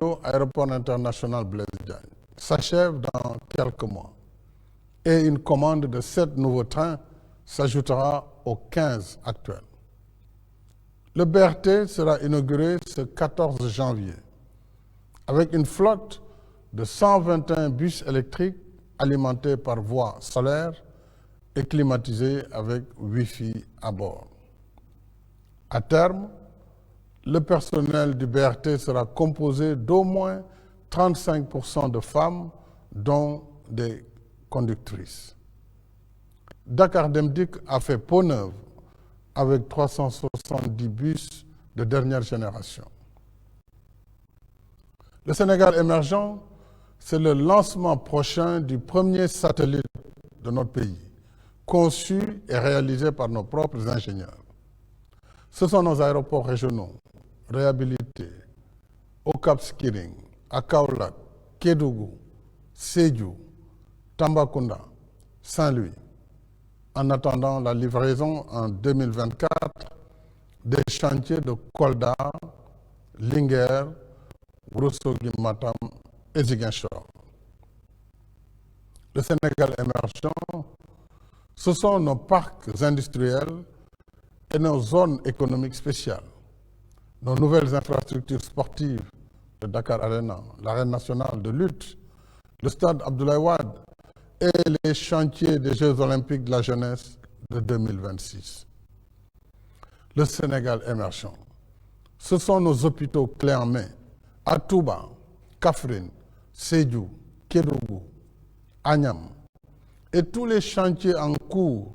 Aéroport international Blaise Diagne, s'achève dans quelques mois et une commande de 7 nouveaux trains s'ajoutera aux 15 actuels. Le BRT sera inauguré ce 14 janvier avec une flotte de 121 bus électriques alimentés par voie solaire et climatisés avec Wi-Fi à bord. À terme, le personnel du BRT sera composé d'au moins 35% de femmes, dont des conductrices. Dakar Dem Dikk a fait peau neuve avec 370 bus de dernière génération. Le Sénégal émergent, c'est le lancement prochain du premier satellite de notre pays, conçu et réalisé par nos propres ingénieurs. Ce sont nos aéroports régionaux, réhabilités, au Cap Skirring, à Kaolack, Kédougou, Sédhiou, Tambacounda, Saint-Louis, en attendant la livraison en 2024 des chantiers de Kolda, Linguère, Ourossogui, Matam et Ziguinchor. Le Sénégal émergent, ce sont nos parcs industriels et nos zones économiques spéciales, nos nouvelles infrastructures sportives, le Dakar Arena, l'arène nationale de lutte, le stade Abdoulaye Wade et les chantiers des Jeux olympiques de la jeunesse de 2026. Le Sénégal émergent, ce sont nos hôpitaux clés en main à Touba, Kaffrine, Sédhiou, Kédougou, Agnam et tous les chantiers en cours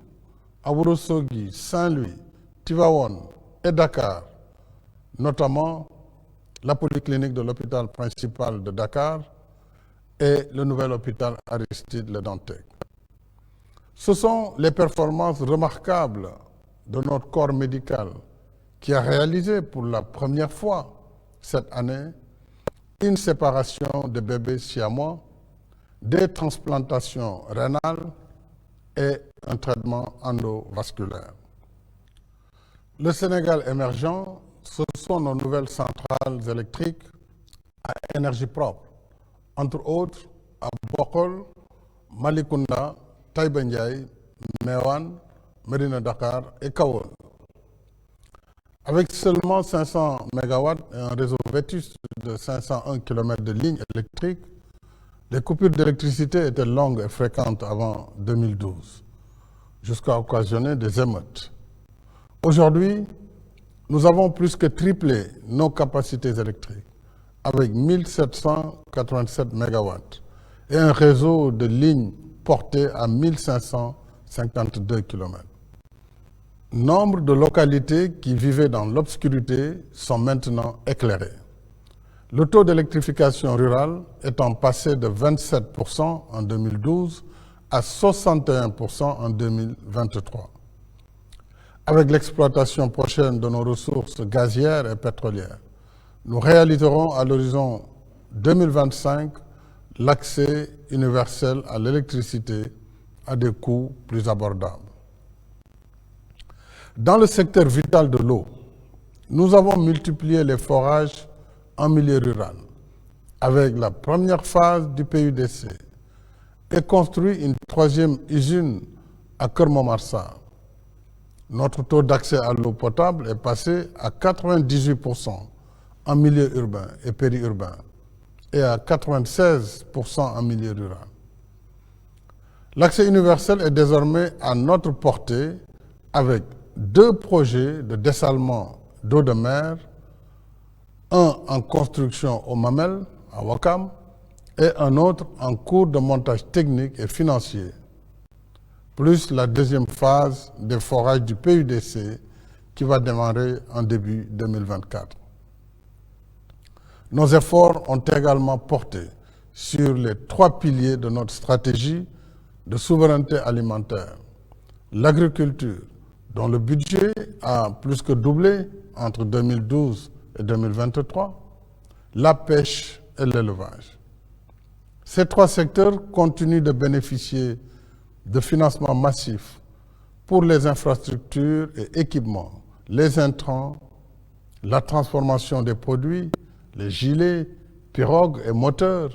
à Ourossogui, Saint-Louis, Tivaouane et Dakar, notamment la polyclinique de l'hôpital principal de Dakar et le nouvel hôpital Aristide Le Dantec. Ce sont les performances remarquables de notre corps médical qui a réalisé pour la première fois cette année une séparation de bébés siamois, des transplantations rénales et un traitement endovasculaire. Le Sénégal émergent, ce sont nos nouvelles centrales électriques à énergie propre, entre autres à Bokol, Malicounda, Taïba Ndiaye, Meouane, Médina Dakar et Kahone. Avec seulement 500 MW et un réseau vétuste de 501 km de lignes électriques, les coupures d'électricité étaient longues et fréquentes avant 2012, jusqu'à occasionner des émeutes. Aujourd'hui, nous avons plus que triplé nos capacités électriques, avec 1787 MW et un réseau de lignes porté à 1552 km. Nombre de localités qui vivaient dans l'obscurité sont maintenant éclairées. Le taux d'électrification rurale étant passé de 27% en 2012 à 61% en 2023. Avec l'exploitation prochaine de nos ressources gazières et pétrolières, nous réaliserons à l'horizon 2025 l'accès universel à l'électricité à des coûts plus abordables. Dans le secteur vital de l'eau, nous avons multiplié les forages en milieu rural avec la première phase du PUDC et construit une troisième usine à Keur-Momar-Sarr. Notre taux d'accès à l'eau potable est passé à 98% en milieu urbain et périurbain et à 96% en milieu rural. L'accès universel est désormais à notre portée avec 2 projets de dessalement d'eau de mer, un en construction au Mamel, à Ouakam, et un autre en cours de montage technique et financier, plus la deuxième phase des forages du PUDC qui va démarrer en début 2024. Nos efforts ont également porté sur les 3 piliers de notre stratégie de souveraineté alimentaire, l'agriculture, dont le budget a plus que doublé entre 2012 et 2023, la pêche et l'élevage. Ces 3 secteurs continuent de bénéficier de financements massifs pour les infrastructures et équipements, les intrants, la transformation des produits, les gilets, pirogues et moteurs,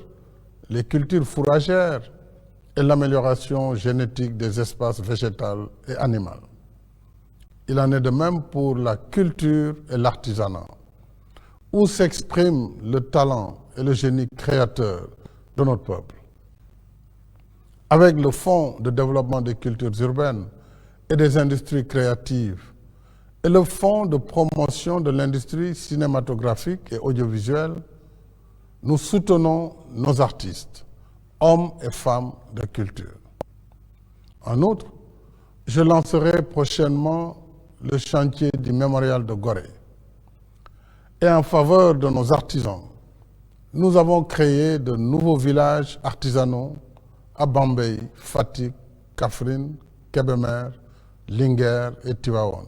les cultures fourragères et l'amélioration génétique des espaces végétaux et animaux. Il en est de même pour la culture et l'artisanat, où s'exprime le talent et le génie créateur de notre peuple. Avec le Fonds de développement des cultures urbaines et des industries créatives et le Fonds de promotion de l'industrie cinématographique et audiovisuelle, nous soutenons nos artistes, hommes et femmes de culture. En outre, je lancerai prochainement le chantier du mémorial de Gorée. Et en faveur de nos artisans, nous avons créé de nouveaux villages artisanaux à Bambey, Fatick, Kaffrine, Kébémer, Linguère et Tivaouane.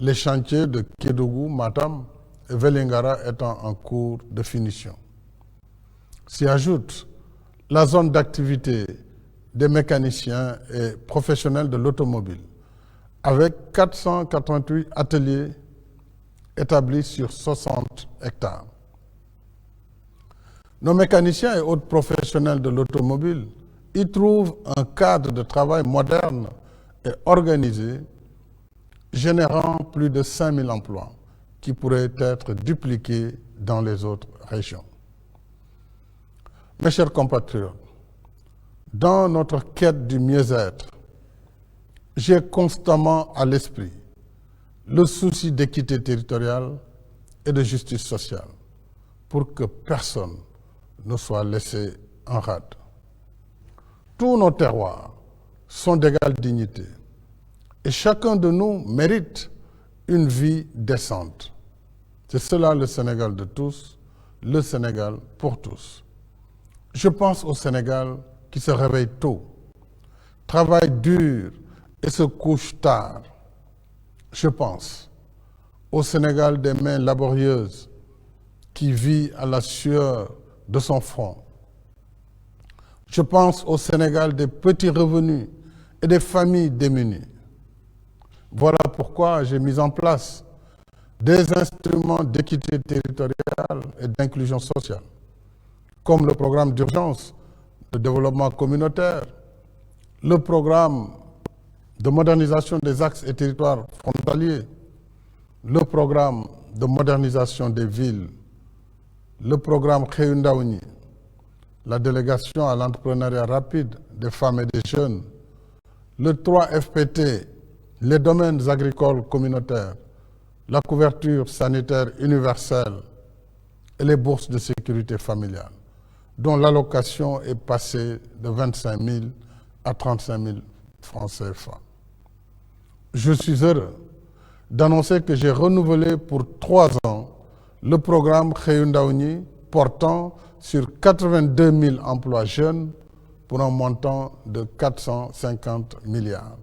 Les chantiers de Kédougou, Matam et Vélingara étant en cours de finition. S'y ajoute la zone d'activité des mécaniciens et professionnels de l'automobile, avec 488 ateliers établis sur 60 hectares. Nos mécaniciens et autres professionnels de l'automobile y trouvent un cadre de travail moderne et organisé, générant plus de 5000 emplois qui pourraient être dupliqués dans les autres régions. Mes chers compatriotes, dans notre quête du mieux-être, j'ai constamment à l'esprit le souci d'équité territoriale et de justice sociale pour que personne ne soit laissé en rade. Tous nos terroirs sont d'égale dignité et chacun de nous mérite une vie décente. C'est cela le Sénégal de tous, le Sénégal pour tous. Je pense au Sénégal qui se réveille tôt, travaille dur et se couche tard. Je pense au Sénégal des mains laborieuses qui vit à la sueur de son front. Je pense au Sénégal des petits revenus et des familles démunies. Voilà pourquoi j'ai mis en place des instruments d'équité territoriale et d'inclusion sociale, comme le programme d'urgence de développement communautaire, le programme de modernisation des axes et territoires frontaliers, le programme de modernisation des villes, le programme Xëyu Ndaw ñi, la délégation à l'entrepreneuriat rapide des femmes et des jeunes, le 3FPT, les domaines agricoles communautaires, la couverture sanitaire universelle et les bourses de sécurité familiale, dont l'allocation est passée de 25 000 à 35 000 francs CFA. Je suis heureux d'annoncer que j'ai renouvelé pour 3 ans le programme Xëyu Ndaw ñi portant sur 82 000 emplois jeunes pour un montant de 450 milliards.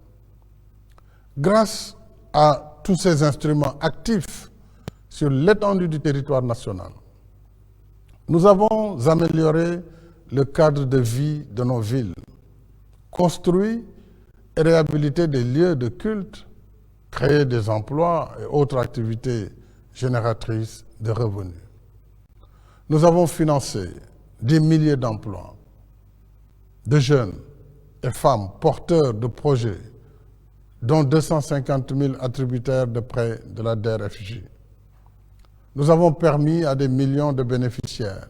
Grâce à tous ces instruments actifs sur l'étendue du territoire national, nous avons amélioré le cadre de vie de nos villes, construit et réhabilité des lieux de culte, créé des emplois et autres activités génératrices de revenus. Nous avons financé des milliers d'emplois de jeunes et femmes porteurs de projets, dont 250 000 attributaires de prêts de la DER/FJ. Nous avons permis à des millions de bénéficiaires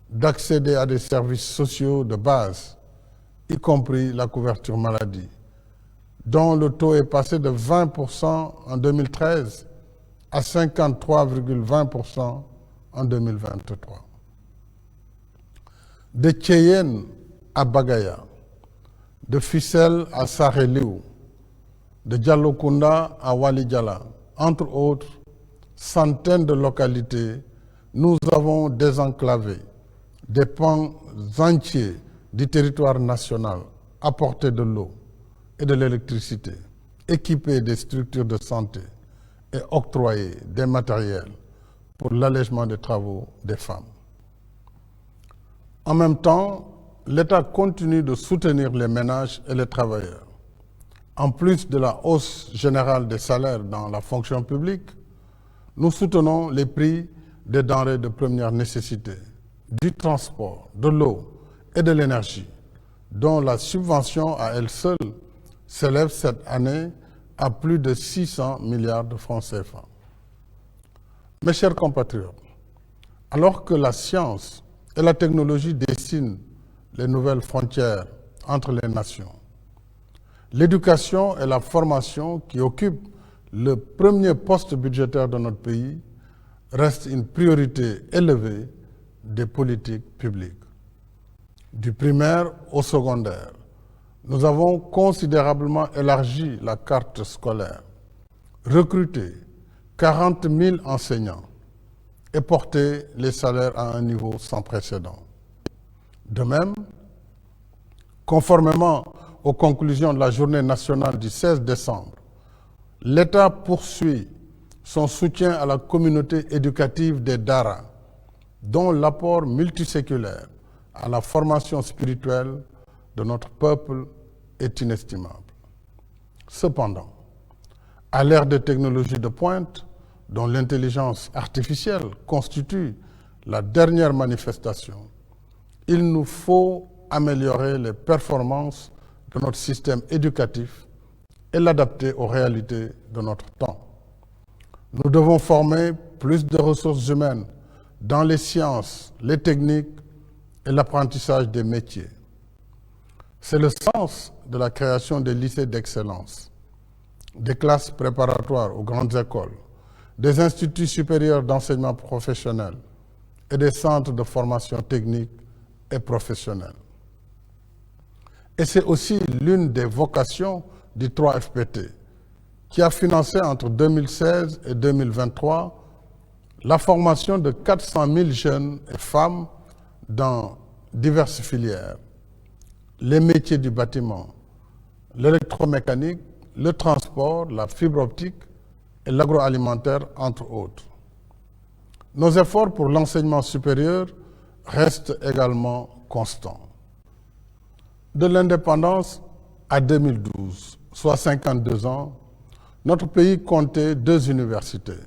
d'accéder à des services sociaux de base, y compris la couverture maladie, dont le taux est passé de 20% en 2013 à 53,20% en 2023. De Thiéyène à Bagaya, de Fissel à Sareliou, de Diallokounda à Walidiala, entre autres centaines de localités, nous avons désenclavé des pans entiers du territoire national, apporté de l'eau et de l'électricité, équipé des structures de santé et octroyé des matériels pour l'allègement des travaux des femmes. En même temps, l'État continue de soutenir les ménages et les travailleurs. En plus de la hausse générale des salaires dans la fonction publique, nous soutenons les prix des denrées de première nécessité, du transport, de l'eau et de l'énergie, dont la subvention à elle seule s'élève cette année à plus de 600 milliards de francs CFA. Mes chers compatriotes, alors que la science et la technologie dessinent les nouvelles frontières entre les nations, l'éducation et la formation, qui occupent le premier poste budgétaire de notre pays, restent une priorité élevée des politiques publiques. Du primaire au secondaire, nous avons considérablement élargi la carte scolaire, recruté 40 000 enseignants et porté les salaires à un niveau sans précédent. De même, conformément aux conclusions de la journée nationale du 16 décembre, l'État poursuit son soutien à la communauté éducative des Dara, dont l'apport multiséculaire à la formation spirituelle de notre peuple est inestimable. Cependant, à l'ère des technologies de pointe, dont l'intelligence artificielle constitue la dernière manifestation, il nous faut améliorer les performances de notre système éducatif et l'adapter aux réalités de notre temps. Nous devons former plus de ressources humaines dans les sciences, les techniques et l'apprentissage des métiers. C'est le sens de la création des lycées d'excellence, des classes préparatoires aux grandes écoles, des instituts supérieurs d'enseignement professionnel et des centres de formation technique et professionnelle. Et c'est aussi l'une des vocations du 3FPT, qui a financé entre 2016 et 2023 la formation de 400 000 jeunes et femmes dans diverses filières, les métiers du bâtiment, l'électromécanique, le transport, la fibre optique et l'agroalimentaire, entre autres. Nos efforts pour l'enseignement supérieur restent également constants. De l'indépendance à 2012, soit 52 ans, notre pays comptait 2 universités,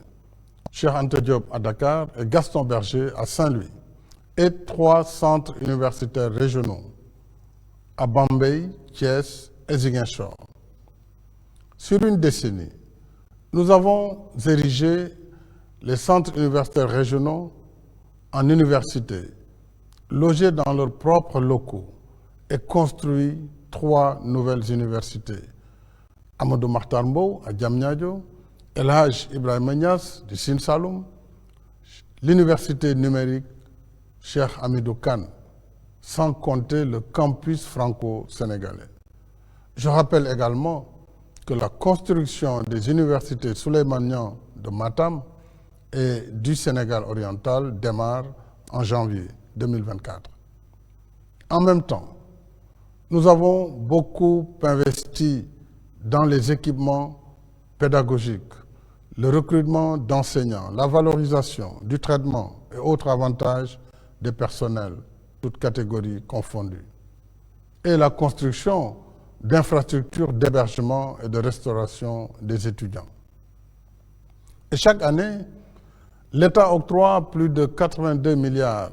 Cheikh Anta Diop à Dakar et Gaston Berger à Saint-Louis, et 3 centres universitaires régionaux, à Bambey, Thiès et Ziguinchor. Sur une décennie, nous avons érigé les centres universitaires régionaux en universités, logés dans leurs propres locaux et construit 3 nouvelles universités. Amadou Mahtar Mbow à Diamniadio, El Hadj Ibrahima Niass du Sine Saloum, l'université numérique Cheikh Hamidou Kane, sans compter le campus franco-sénégalais. Je rappelle également que la construction des universités Souleymane Niang de Matam et du Sénégal oriental démarre en janvier 2024. En même temps, nous avons beaucoup investi dans les équipements pédagogiques, le recrutement d'enseignants, la valorisation du traitement et autres avantages des personnels, toutes catégories confondues, et la construction d'infrastructures d'hébergement et de restauration des étudiants. Et chaque année, l'État octroie plus de 82 milliards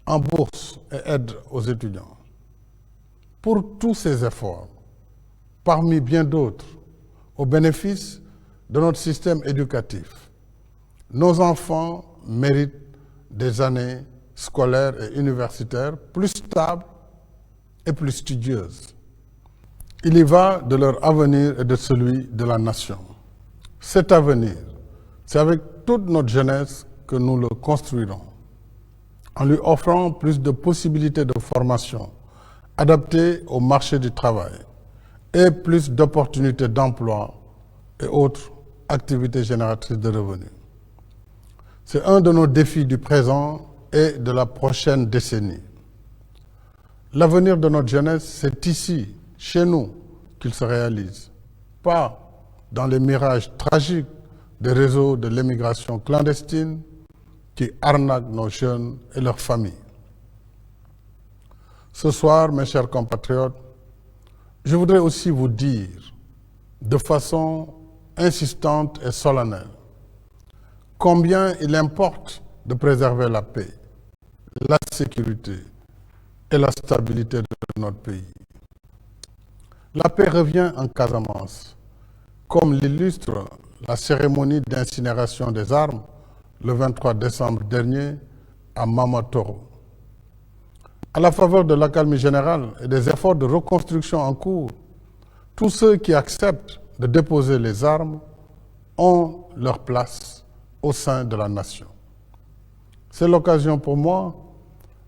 en bourses et aides aux étudiants. Pour tous ces efforts, parmi bien d'autres, au bénéfice de notre système éducatif, nos enfants méritent des années scolaires et universitaires plus stables et plus studieuses. Il y va de leur avenir et de celui de la nation. Cet avenir, c'est avec toute notre jeunesse que nous le construirons, en lui offrant plus de possibilités de formation adaptées au marché du travail et plus d'opportunités d'emploi et autres activités génératrices de revenus. C'est un de nos défis du présent et de la prochaine décennie. L'avenir de notre jeunesse, c'est ici, chez nous, qu'il se réalise, pas dans les mirages tragiques des réseaux de l'émigration clandestine qui arnaquent nos jeunes et leurs familles. Ce soir, mes chers compatriotes, je voudrais aussi vous dire de façon insistante et solennelle combien il importe de préserver la paix, la sécurité et la stabilité de notre pays. La paix revient en Casamance, comme l'illustre la cérémonie d'incinération des armes le 23 décembre dernier à Mamatoro. À la faveur de l'accalmie générale et des efforts de reconstruction en cours, tous ceux qui acceptent de déposer les armes ont leur place au sein de la nation. C'est l'occasion pour moi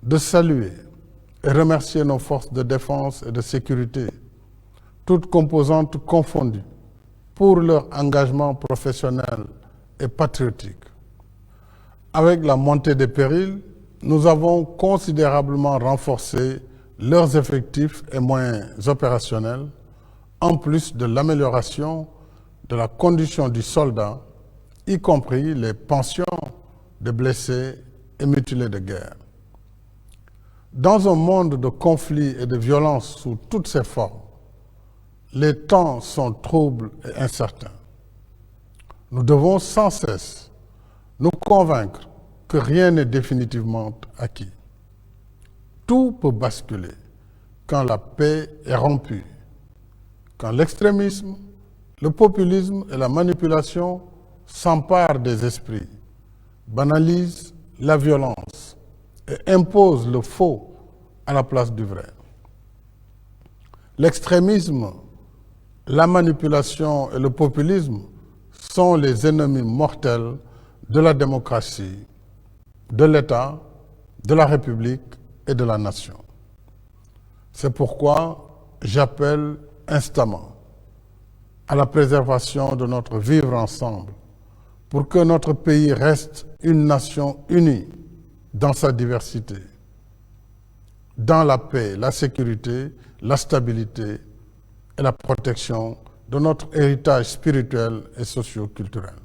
de saluer et remercier nos forces de défense et de sécurité, toutes composantes confondues, pour leur engagement professionnel et patriotique. Avec la montée des périls, nous avons considérablement renforcé leurs effectifs et moyens opérationnels, en plus de l'amélioration de la condition du soldat, y compris les pensions des blessés et mutilés de guerre. Dans un monde de conflits et de violences sous toutes ses formes, les temps sont troubles et incertains. Nous devons sans cesse nous convaincre que rien n'est définitivement acquis. Tout peut basculer quand la paix est rompue, quand l'extrémisme, le populisme et la manipulation s'emparent des esprits, banalisent la violence et imposent le faux à la place du vrai. L'extrémisme, la manipulation et le populisme sont les ennemis mortels de la démocratie, de l'État, de la République et de la nation. C'est pourquoi j'appelle instamment à la préservation de notre vivre ensemble pour que notre pays reste une nation unie dans sa diversité, dans la paix, la sécurité, la stabilité et la protection de notre héritage spirituel et socio-culturel.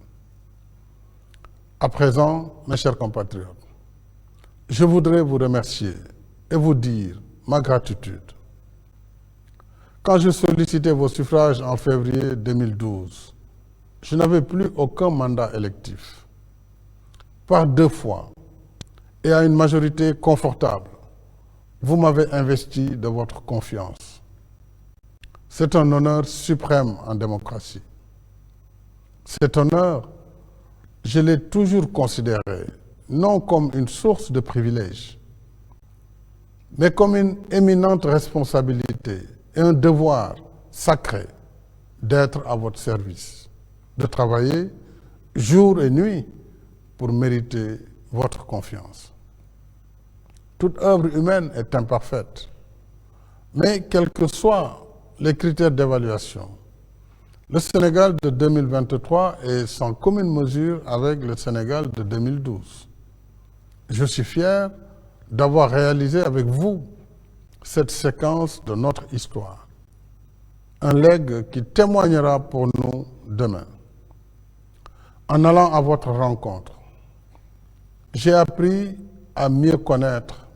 À présent, mes chers compatriotes, je voudrais vous remercier et vous dire ma gratitude. Quand je sollicitais vos suffrages en février 2012, je n'avais plus aucun mandat électif. Par 2 fois, et à une majorité confortable, vous m'avez investi de votre confiance. C'est un honneur suprême en démocratie. Cet honneur, je l'ai toujours considéré non comme une source de privilèges, mais comme une éminente responsabilité et un devoir sacré d'être à votre service, de travailler jour et nuit pour mériter votre confiance. Toute œuvre humaine est imparfaite, mais quels que soient les critères d'évaluation, le Sénégal de 2023 est sans commune mesure avec le Sénégal de 2012. Je suis fier d'avoir réalisé avec vous cette séquence de notre histoire, un legs qui témoignera pour nous demain. En allant à votre rencontre, j'ai appris à mieux connaître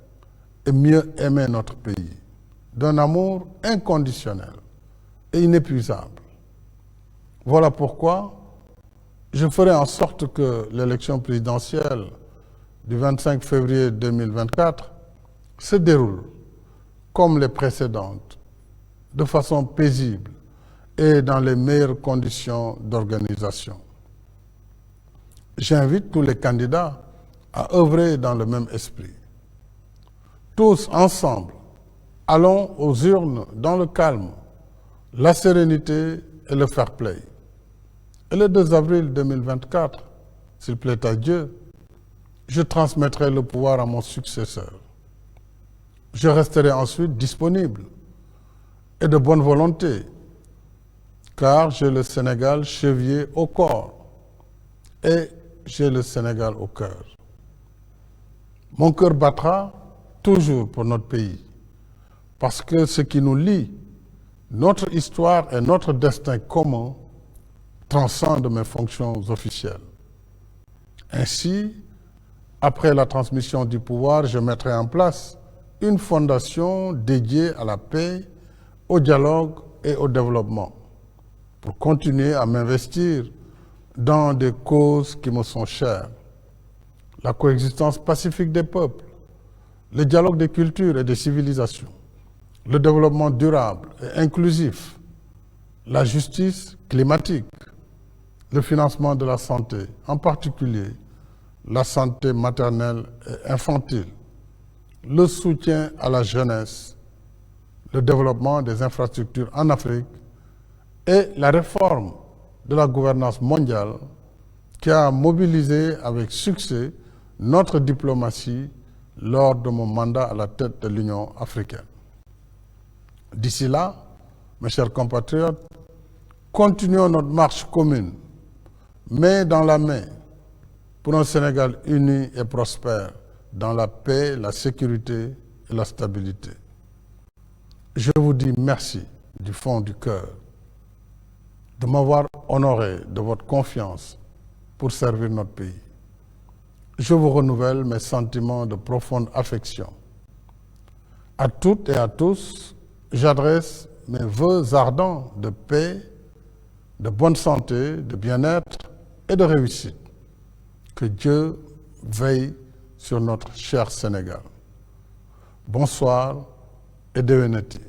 et mieux aimer notre pays, d'un amour inconditionnel et inépuisable. Voilà pourquoi je ferai en sorte que l'élection présidentielle du 25 février 2024 se déroule comme les précédentes, de façon paisible et dans les meilleures conditions d'organisation. J'invite tous les candidats à œuvrer dans le même esprit. Tous ensemble, allons aux urnes dans le calme, la sérénité et le fair play. Et le 2 avril 2024, s'il plaît à Dieu, je transmettrai le pouvoir à mon successeur. Je resterai ensuite disponible et de bonne volonté, car j'ai le Sénégal chevillé au corps et j'ai le Sénégal au cœur. Mon cœur battra toujours pour notre pays, parce que ce qui nous lie, notre histoire et notre destin commun, transcende mes fonctions officielles. Ainsi, après la transmission du pouvoir, je mettrai en place une fondation dédiée à la paix, au dialogue et au développement, pour continuer à m'investir dans des causes qui me sont chères. la coexistence pacifique des peuples, le dialogue des cultures et des civilisations, le développement durable et inclusif, la justice climatique, le financement de la santé, en particulier la santé maternelle et infantile, le soutien à la jeunesse, le développement des infrastructures en Afrique et la réforme de la gouvernance mondiale qui a mobilisé avec succès notre diplomatie lors de mon mandat à la tête de l'Union africaine. D'ici là, mes chers compatriotes, continuons notre marche commune, main dans la main, pour un Sénégal uni et prospère, dans la paix, la sécurité et la stabilité. Je vous dis merci du fond du cœur de m'avoir honoré de votre confiance pour servir notre pays. Je vous renouvelle mes sentiments de profonde affection. À toutes et à tous, j'adresse mes vœux ardents de paix, de bonne santé, de bien-être et de réussite. Que Dieu veille sur notre cher Sénégal. Bonsoir et déwénati.